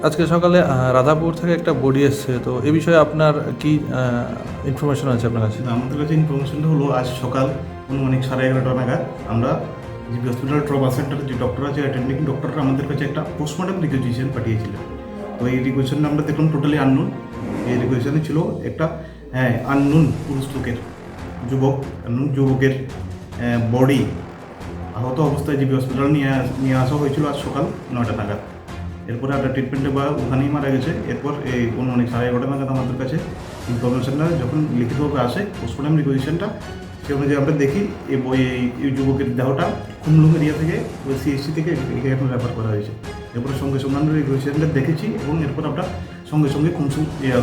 আজকে সকালে রাধাপুর থেকে একটা বডি এসছে, তো এই বিষয়ে আপনার কি ইনফরমেশন আছে আপনার কাছে? আমাদের কাছে ইনফরমেশনটা হলো আজ সকাল অনুমানিক 11:30 নাগাদ আমরা জিবি হসপিটাল ট্রমা সেন্টারের যে ডক্টর আছে অ্যাটেন্ডিং ডক্টররা আমাদের কাছে একটা পোস্টমর্টম রিকুইজিশন পাঠিয়েছিলেন। তো এই রিকুইজিশনটা আমরা দেখলাম টোটালি আননোন। এই রিকুইজিশনে ছিল একটা আননোন পুরুষ লোকের যুবকের বডি আহত অবস্থায় জিবি হসপিটাল নিয়ে আসা হয়েছিল আজ সকাল 9টা নাগাদ। এরপরে একটা ট্রিটমেন্টে বা ওখানেই মারা গেছে। এরপর এই অনুমানিক 11:30 নাগাদ আমাদের কাছে ইনফরমেশনটা যখন লিখিতভাবে আসে পোস্টমর্টম রিকুইজিশনটা, সে অনুযায়ী আমরা দেখি এই যুবকের দেহটা খুমলুং এরিয়া থেকে ওই সিএসসি থেকে এখানে রেফার করা হয়েছে। এরপরে সঙ্গে সঙ্গে আমরা রিকুইজিশনটা দেখেছি এবং এরপর আমরা সঙ্গে সঙ্গে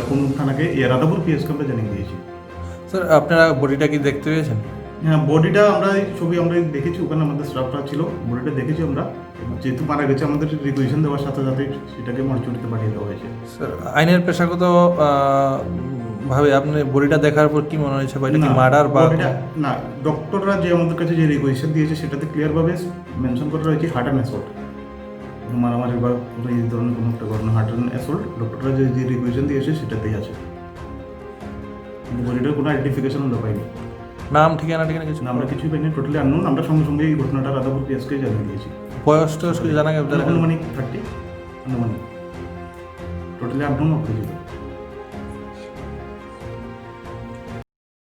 খুমলুং থানাকে রাধাপুর পিএসকে আমরা জানিয়ে দিয়েছি। স্যার, আপনারা বডিটা কি দেখতে পেয়েছেন? হ্যাঁ, বডিটা আমরা ছবি আমরা দেখেছি, ওখানে আমাদের স্টাফরা ছিল, বডিটা দেখেছি আমরা। যেহেতু মারা গেছে আমাদের রিকুইজিশন দেওয়ার সাথে সাথে সেটাকে মর্চুরিতে পাঠিয়ে দেওয়া হয়েছে। স্যার, আইনের পেশাগত ভাবে আপনি বডিটা দেখার পর কি মনে হয়েছে, বা এটা কি মার্ডার বা না? ডক্টররা যে আমাদের কাছে যে রিকুইজিশন দিয়েছে সেটাতে ক্লিয়ারভাবে মেনশন করা রয়েছে হার্ট অ্যান্ড অ্যাসল্ট, মারামারি বা এই ধরনের কোনো একটা ঘটনা হার্ট অ্যান্ড অ্যাসল্ট ডক্টররা যে রিকুইজিশন দিয়েছে সেটাতেই আছে। বডিটার কোনো আইডেন্টিফিকেশন আমরা পাইনি, নাম ঠিকানা কিছু? আমরা কিছুই পাইনি, টোটালি আননোন। আমরা সঙ্গে সঙ্গে এই ঘটনাটা রাধাপুর পিএসকে জানিয়ে দিয়েছি। বয়স টয়স কিছু জানা গেছে? অনুমানিক 30, অনুমানিক টোটালি আননোন অপরিচিত।